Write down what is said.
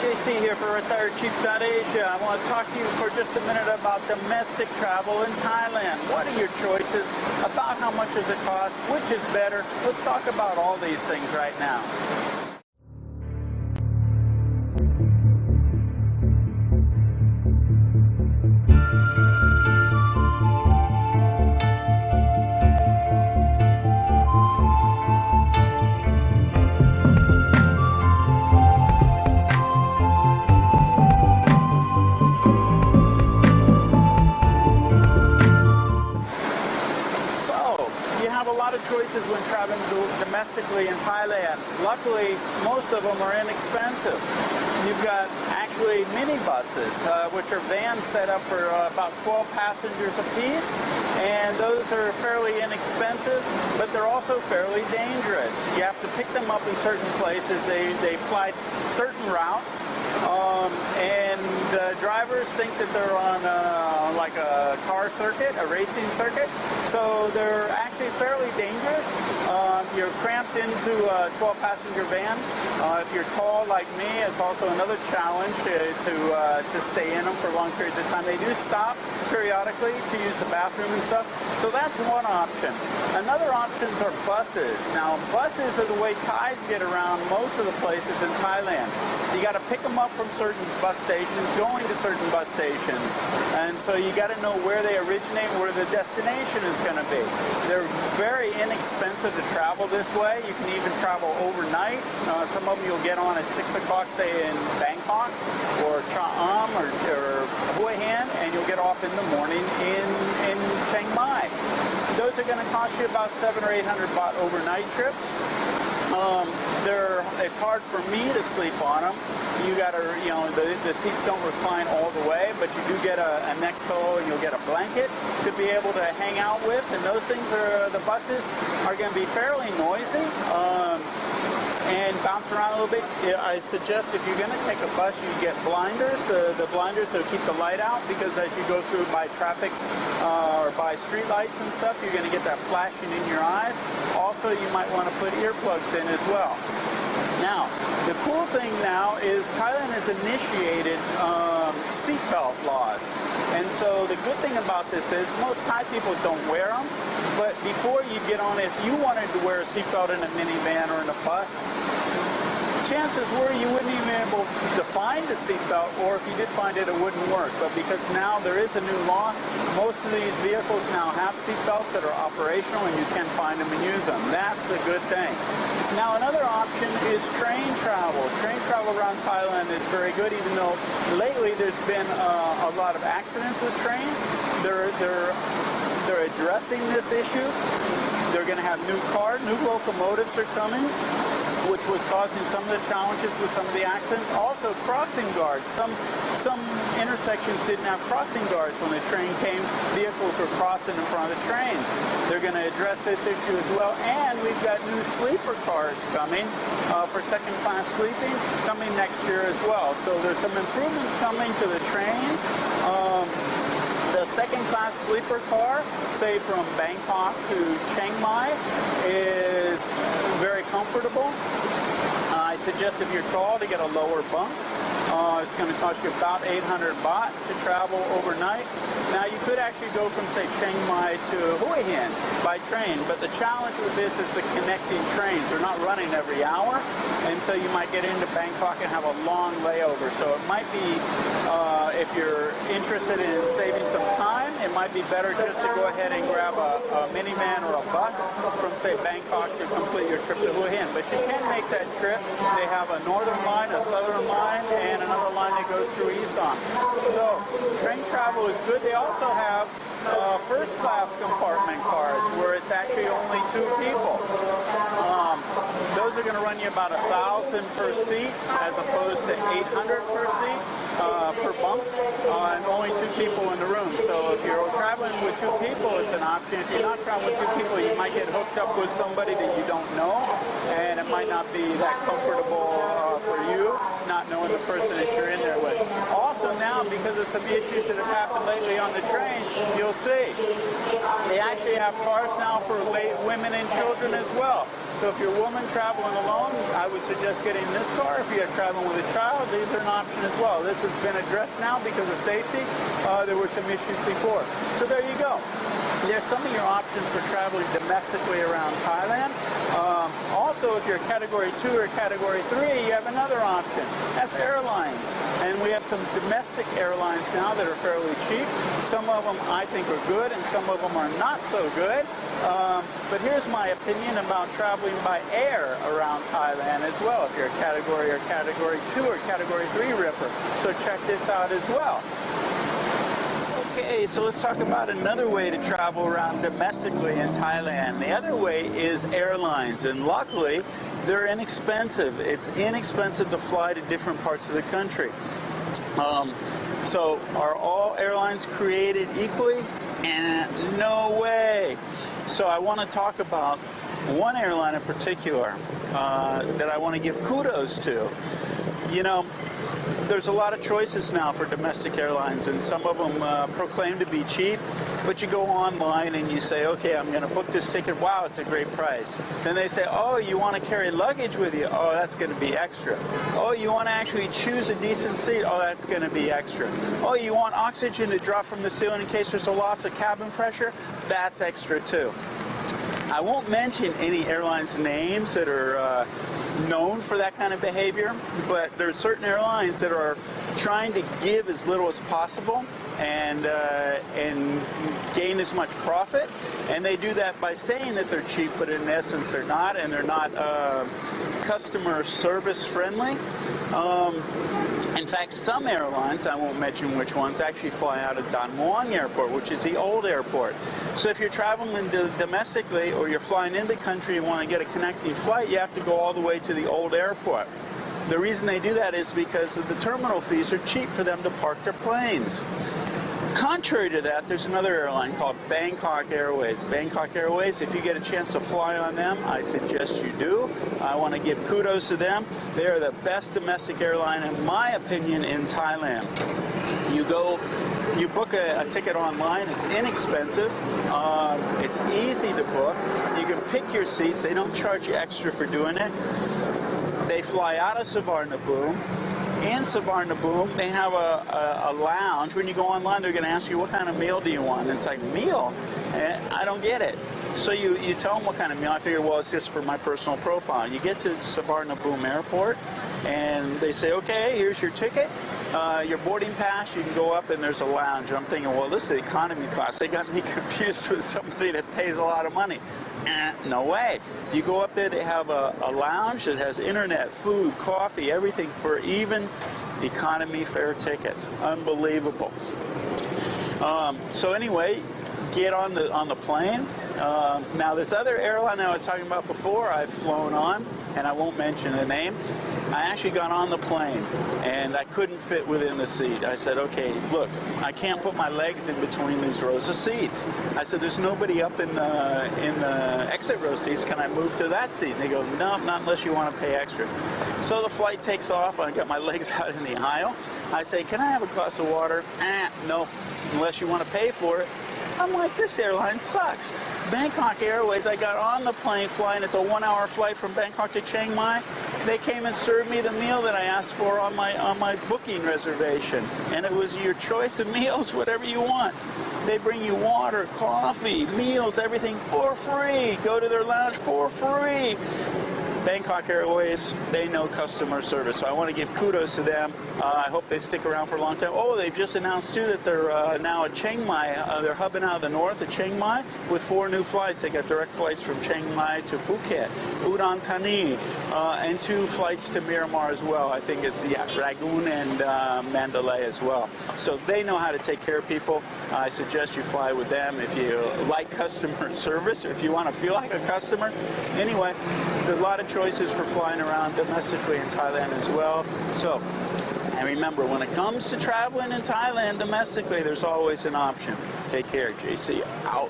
JC here for retirecheap.asia. I want to talk to you for just a minute about domestic travel in Thailand. What are your choices? About how much does it cost? Which is better? Let's talk about all these things right now. A lot of choices when traveling domestically in Thailand. Luckily, most of them are inexpensive. You've got actually minibuses, which are vans set up for about 12 passengers apiece, and those are fairly inexpensive, but they're also fairly dangerous. You have to pick them up in certain places. They fly certain routes, and drivers think that they're on like a car circuit, a racing circuit, so they're actually fairly dangerous. You're cramped into a 12-passenger van. If you're tall like me, it's also another challenge to stay in them for long periods of time. They do stop periodically to use the bathroom and stuff, so that's one option. Another options are buses. Now, buses are the way Thais get around most of the places in Thailand. You got to pick them up from certain bus stations, going to certain bus stations, and so you got to know where they originate, where the destination is going to be. They're very inexpensive to travel this way. You can even travel overnight. Some of them you'll get on at 6 o'clock, say in Bangkok or Cha Am or Hue Hin, and you'll get off in the morning in Chiang Mai. Those are going to cost you about 700 or 800 baht overnight trips. It's hard for me to sleep on them. You got to, the seats don't recline all the way, but you do get a neck pillow and you'll get a blanket to be able to hang out with. And those things the buses are going to be fairly noisy and bounce around a little bit. I suggest if you're going to take a bus, you get blinders, the blinders that keep the light out, because as you go through by traffic or by street lights and stuff, you're going to get that flashing in your eyes. Also, you might want to put earplugs in as well. Now, the cool thing now is Thailand has initiated seatbelt laws. And so the good thing about this is most Thai people don't wear them. But before you get on, if you wanted to wear a seatbelt in a minivan or in a bus, chances were you wouldn't even be able to find a seatbelt, or if you did find it, it wouldn't work. But because now there is a new law, most of these vehicles now have seatbelts that are operational, and you can find them and use them. That's a good thing. Now, another option is train travel. Train travel around Thailand is very good, even though lately there's been a lot of accidents with trains. They're addressing this issue. They're going to have new locomotives are coming, which was causing some of the challenges with some of the accidents. Also, crossing guards. Some intersections didn't have crossing guards when the train came. Vehicles were crossing in front of the trains. They're going to address this issue as well. And we've got new sleeper cars coming for second-class sleeping coming next year as well. So there's some improvements coming to the trains. The second-class sleeper car, say from Bangkok to Chiang Mai, is very comfortable. I suggest if you're tall to get a lower bunk. It's going to cost you about 800 baht to travel overnight. Now, you could actually go from, say, Chiang Mai to Hue Hin by train, but the challenge with this is the connecting trains. They're not running every hour, and so you might get into Bangkok and have a long layover. So it might be, if you're interested in saving some time, it might be better just to go ahead and grab a minivan or a bus from, say, Bangkok to complete your trip to Hue Hin. But you can make that trip. They have a northern line, a southern line, and another line that goes through Isan. So train travel is good. They also have first-class compartment cars where it's actually only 2 people. Those are going to run you about 1,000 per seat as opposed to 800 per seat per bunk, and only 2 people in the room. So if you're traveling with 2 people, it's an option. If you're not traveling with 2 people, you might get hooked up with somebody that you don't know, and it might not be that comfortable for you, not knowing the person that you're in there with. Also now, because of some issues that have happened lately on the train, you'll see they actually have cars now for women and children as well. So if you're a woman traveling alone, I would suggest getting this car. If you're traveling with a child, these are an option as well. This has been addressed now because of safety. There were some issues before. So there you go. There's some of your options for traveling domestically around Thailand. Also, if you're Category 2 or Category 3, you have another option. That's airlines. And we have some domestic airlines now that are fairly cheap. Some of them I think are good and some of them are not so good. But here's my opinion about traveling by air around Thailand as well, if you're a Category or Category 2 or Category 3 ripper. So check this out as well. Okay, so let's talk about another way to travel around domestically in Thailand. The other way is airlines, and luckily they're inexpensive. It's inexpensive to fly to different parts of the country. So are all airlines created equally? No way. So I want to talk about one airline in particular that I want to give kudos to. You know, there's a lot of choices now for domestic airlines, and some of them proclaim to be cheap, but you go online and you say, okay, I'm going to book this ticket. Wow, it's a great price. Then they say, oh, you want to carry luggage with you? Oh, that's going to be extra. Oh, you want to actually choose a decent seat? Oh, that's going to be extra. Oh, you want oxygen to drop from the ceiling in case there's a loss of cabin pressure? That's extra too. I won't mention any airlines' names that are known for that kind of behavior, but there are certain airlines that are trying to give as little as possible and gain as much profit, and they do that by saying that they're cheap, but in essence they're not, and they're not customer service friendly. In fact, some airlines, I won't mention which ones, actually fly out of Dan Muang Airport, which is the old airport. So if you're traveling domestically or you're flying in the country and want to get a connecting flight, you have to go all the way to the old airport. The reason they do that is because the terminal fees are cheap for them to park their planes. Contrary to that, there's another airline called Bangkok Airways. Bangkok Airways, if you get a chance to fly on them, I suggest you do. I want to give kudos to them. They are the best domestic airline, in my opinion, in Thailand. You book a ticket online. It's inexpensive. It's easy to book. You can pick your seats. They don't charge you extra for doing it. They fly out of Suvarnabhumi. In Suvarnabhumi, they have a lounge. When you go online, they're going to ask you, what kind of meal do you want? And it's like, meal? I don't get it. So you tell them what kind of meal. I figure, well, it's just for my personal profile. You get to Suvarnabhumi Airport, and they say, okay, here's your ticket, your boarding pass. You can go up, and there's a lounge. I'm thinking, well, this is economy class. They got me confused with somebody that pays a lot of money. No way. You go up there, they have a lounge that has internet, food, coffee, everything for even economy fare tickets. Unbelievable. So anyway, get on the plane. Now this other airline I was talking about before, I've flown on, and I won't mention the name. I actually got on the plane, and I couldn't fit within the seat. I said, okay, look, I can't put my legs in between these rows of seats. I said, there's nobody up in the exit row seats. Can I move to that seat? And they go, no, not unless you want to pay extra. So the flight takes off. I got my legs out in the aisle. I say, can I have a glass of water? No, unless you want to pay for it. I'm like, this airline sucks. Bangkok Airways, I got on the plane flying. It's a 1-hour flight from Bangkok to Chiang Mai. They came and served me the meal that I asked for on my booking reservation. And it was your choice of meals, whatever you want. They bring you water, coffee, meals, everything for free. Go to their lounge for free. Bangkok Airways, they know customer service, so I want to give kudos to them. I hope they stick around for a long time. Oh, they've just announced too that they're now at Chiang Mai. They're hubbing out of the north at Chiang Mai with 4 new flights. They got direct flights from Chiang Mai to Phuket, Udon Thani, and 2 flights to Myanmar as well. I think it's Rangoon and Mandalay as well. So they know how to take care of people. I suggest you fly with them if you like customer service or if you want to feel like a customer. Anyway, there's a lot of choices for flying around domestically in Thailand as well. So, and remember, when it comes to traveling in Thailand domestically, there's always an option. Take care, JC out.